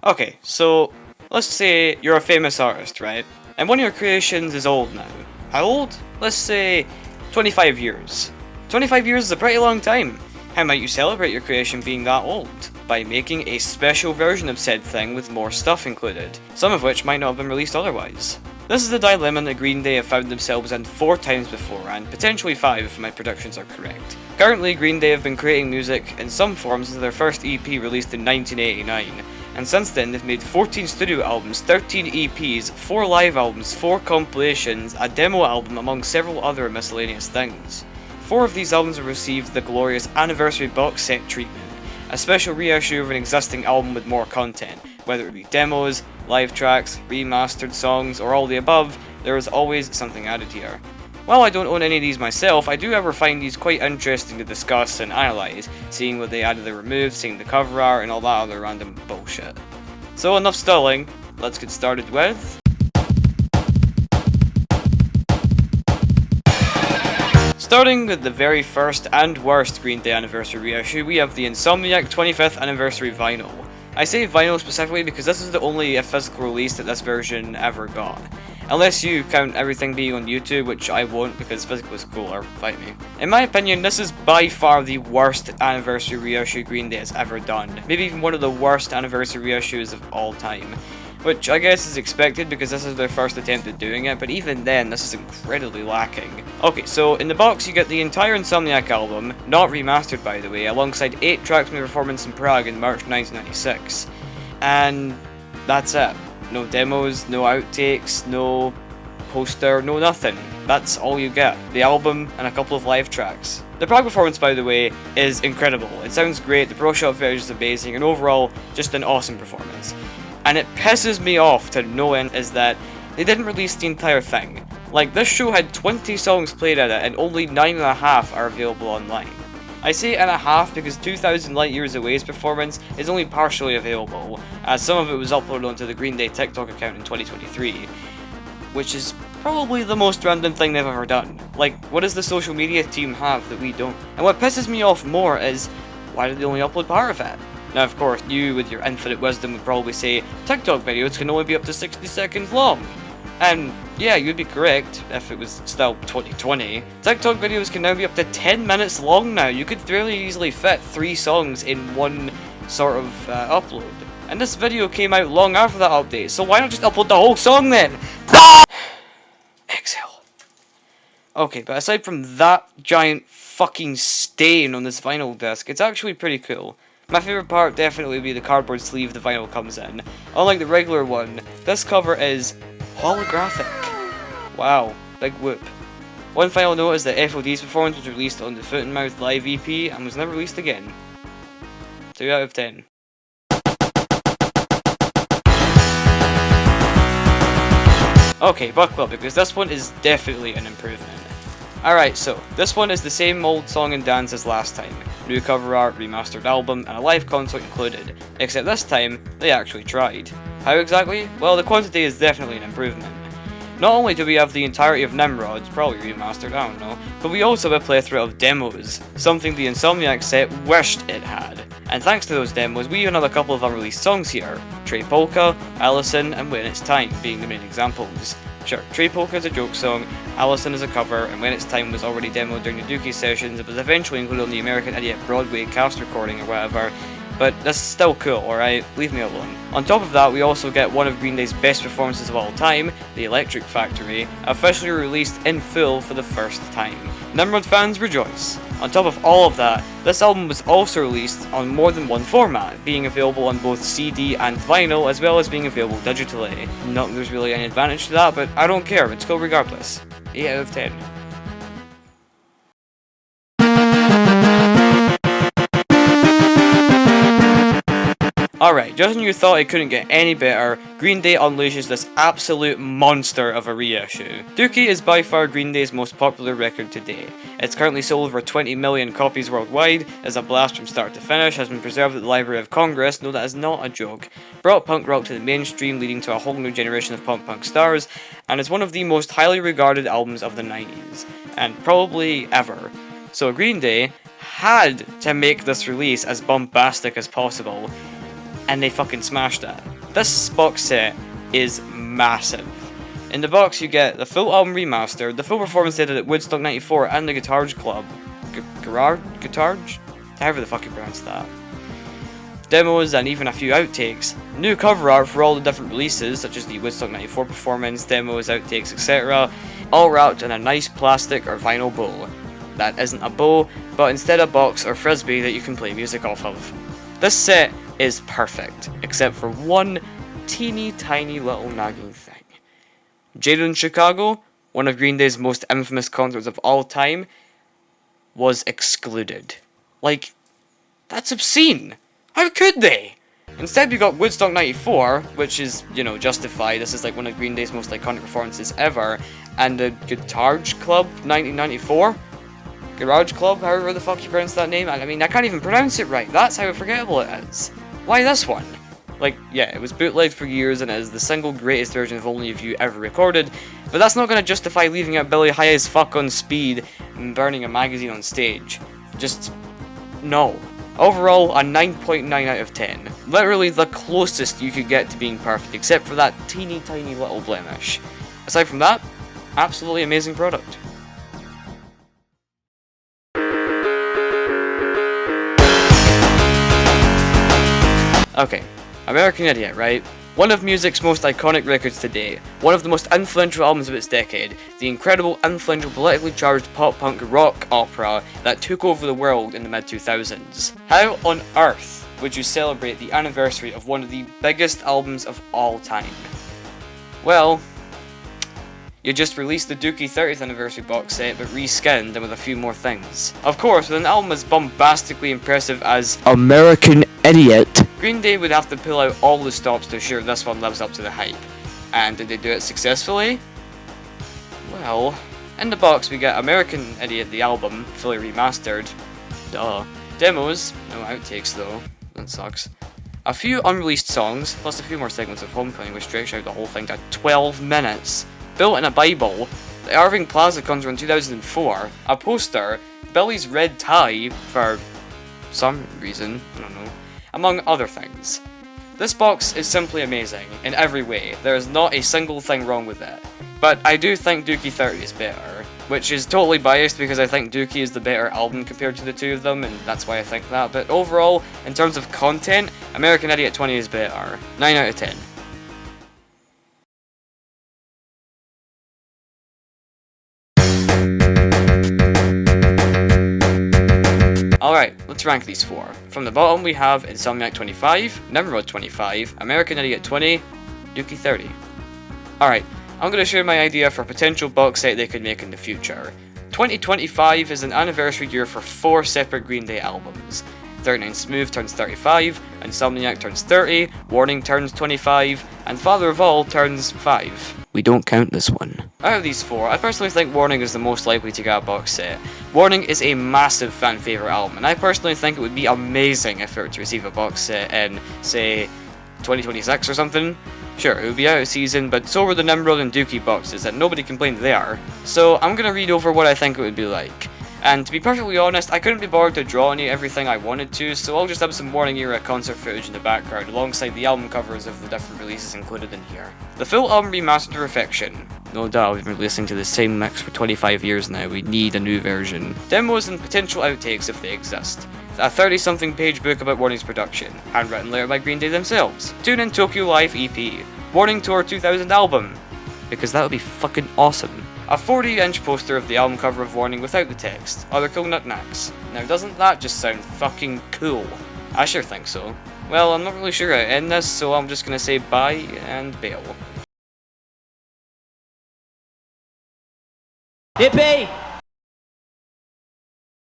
Okay, so let's say you're a famous artist, right? And one of your creations is old now. How old? Let's say 25 years. 25 years is a pretty long time. How might you celebrate your creation being that old? By making a special version of said thing with more stuff included, some of which might not have been released otherwise. This is the dilemma that Green Day have found themselves in 4 times before, and potentially 5 if my predictions are correct. Currently, Green Day have been creating music in some form since their first EP released in 1989, and since then they've made 14 studio albums, 13 EPs, 4 live albums, 4 compilations, a demo album among several other miscellaneous things. 4 of these albums have received the glorious anniversary box set treatment, a special reissue of an existing album with more content. Whether it be demos, live tracks, remastered songs, or all the above, there is always something added here. While I don't own any of these myself, I do ever find these quite interesting to discuss and analyse, seeing what they added or removed, seeing the cover art, and all that other random bullshit. So enough stalling, let's get started with... Starting with the very first and worst Green Day anniversary reissue, we have the Insomniac 25th anniversary vinyl. I say vinyl specifically because this is the only physical release that this version ever got. Unless you count everything being on YouTube, which I won't because physical is cooler, fight me. In my opinion, this is by far the worst anniversary reissue Green Day has ever done. Maybe even one of the worst anniversary reissues of all time. Which I guess is expected because this is their first attempt at doing it, but even then, this is incredibly lacking. Okay, so in the box you get the entire Insomniac album, not remastered by the way, alongside 8 tracks from the performance in Prague in March 1996. And that's it. No demos, no outtakes, no poster, no nothing. That's all you get. The album and a couple of live tracks. The Prague performance, by the way, is incredible. It sounds great, the pro shot footage is amazing, and overall, just an awesome performance. And it pisses me off to no end is that they didn't release the entire thing. Like, this show had 20 songs played at it and only 9.5 are available online. I say and a half because 2000 Light Years Away's performance is only partially available, as some of it was uploaded onto the Green Day TikTok account in 2023, which is probably the most random thing they've ever done. Like, what does the social media team have that we don't? And what pisses me off more is, why did they only upload part of it? Now, of course, you with your infinite wisdom would probably say, TikTok videos can only be up to 60 seconds long. And yeah, you'd be correct if it was still 2020. TikTok videos can now be up to 10 minutes long now. You could fairly easily fit 3 songs in one sort of upload. And this video came out long after that update, so why not just upload the whole song then? Exhale. Okay, but aside from that giant fucking stain on this vinyl disc, it's actually pretty cool. My favourite part definitely would be the cardboard sleeve the vinyl comes in. Unlike the regular one, this cover is holographic. Wow, big whoop. One final note is that FOD's performance was released on the Foot and Mouth live EP and was never released again. 2 out of 10. Okay, buckle up because this one is definitely an improvement. Alright, so this one is the same old song and dance as last time. New cover art, remastered album, and a live concert included. Except this time, they actually tried. How exactly? Well, the quantity is definitely an improvement. Not only do we have the entirety of Nimrod, probably remastered, I don't know, but we also have a plethora of demos, something the Insomniac set wished it had. And thanks to those demos, we even have a couple of unreleased songs here. Trey Polka, Allison, and When It's Time being the main examples. Sure, Trey Polka is a joke song, Allison is a cover, and When It's Time was already demoed during the Dookie sessions. It was eventually included on the American Idiot Broadway cast recording or whatever, but that's still cool, alright? Leave me alone. On top of that, we also get one of Green Day's best performances of all time, The Electric Factory, officially released in full for the first time. Nimrod fans rejoice. On top of all of that, this album was also released on more than one format, being available on both CD and vinyl, as well as being available digitally. Not that there's really any advantage to that, but I don't care, it's cool regardless. 8 out of 10. Alright, just when you thought it couldn't get any better, Green Day unleashes this absolute monster of a reissue. Dookie is by far Green Day's most popular record to date. It's currently sold over 20 million copies worldwide, is a blast from start to finish, has been preserved at the Library of Congress, no that is not a joke, brought punk rock to the mainstream leading to a whole new generation of punk stars, and is one of the most highly regarded albums of the 90s, and probably ever. So Green Day had to make this release as bombastic as possible. and they fucking smashed it. This box set is massive. In the box you get the full album remaster, the full performance they did at Woodstock 94 and the Guitarge Club. Guitarge? However the fuck you pronounce that. Demos and even a few outtakes. New cover art for all the different releases, such as the Woodstock 94 performance, demos, outtakes, etc. All wrapped in a nice plastic or vinyl bow. That isn't a bow, but instead a box or frisbee that you can play music off of. This set is perfect, except for one teeny tiny little nagging thing. Jaded in Chicago, one of Green Day's most infamous concerts of all time, was excluded. Like, that's obscene. How could they? Instead we got Woodstock 94, which is, you know, justified. This is like one of Green Day's most iconic performances ever. And the Guitarge Club 1994? Garage Club, however the fuck you pronounce that name. I mean, I can't even pronounce it right. That's how forgettable it is. Why this one? Like, yeah, it was bootlegged for years and it is the single greatest version of Only a View ever recorded, but that's not going to justify leaving out Billy high as fuck on speed and burning a magazine on stage. Just, no. Overall, a 9.9 out of 10. Literally the closest you could get to being perfect, except for that teeny tiny little blemish. Aside from that, absolutely amazing product. Okay, American Idiot, right? One of music's most iconic records today, one of the most influential albums of its decade, the incredible, influential, politically charged pop-punk rock opera that took over the world in the mid-2000s. How on earth would you celebrate the anniversary of one of the biggest albums of all time? Well, you just released the Dookie 30th anniversary box set, but reskinned and with a few more things. Of course, with an album as bombastically impressive as American Idiot, Green Day would have to pull out all the stops to ensure this one lives up to the hype. And did they do it successfully? Well, in the box we get American Idiot the album, fully remastered. Duh. Demos, no outtakes though, that sucks. A few unreleased songs, plus a few more segments of Homecoming which stretch out the whole thing to 12 minutes. Built in a Bible, the Irving Plaza concert in 2004, a poster, Billy's red tie for some reason, I don't know, among other things. This box is simply amazing in every way. There is not a single thing wrong with it. But I do think Dookie 30 is better, which is totally biased because I think Dookie is the better album compared to the two of them, and that's why I think that. But overall, in terms of content, American Idiot 20 is better. 9 out of 10. Alright, let's rank these four. From the bottom we have Insomniac 25, Nimrod 25, American Idiot 20, Dookie 30. Alright, I'm going to share my idea for a potential box set they could make in the future. 2025 is an anniversary year for 4 separate Green Day albums. 39 Smooth turns 35, Insomniac turns 30, Warning turns 25, and Father of All turns 5. We don't count this one. Out of these 4, I personally think Warning is the most likely to get a box set. Warning is a massive fan favourite album, and I personally think it would be amazing if it were to receive a box set in, say, 2026 or something. Sure, it would be out of season, but so were the Nimrod and Dookie boxes, and nobody complained there. So I'm gonna read over what I think it would be like. And to be perfectly honest, I couldn't be bothered to draw everything I wanted to, so I'll just have some Warning era concert footage in the background alongside the album covers of the different releases included in here. The full album remastered to perfection. No doubt, we've been listening to the same mix for 25 years now, we need a new version. Demos and potential outtakes if they exist. A 30-something page book about Warning's production, handwritten later by Green Day themselves. Tune in Tokyo Live EP. Warning Tour 2000 album. Because that would be fucking awesome. A 40-inch poster of the album cover of Warning without the text. Other cool knickknacks. Now doesn't that just sound fucking cool? I sure think so. Well, I'm not really sure how to end this, so I'm just gonna say bye and bail. Yippee!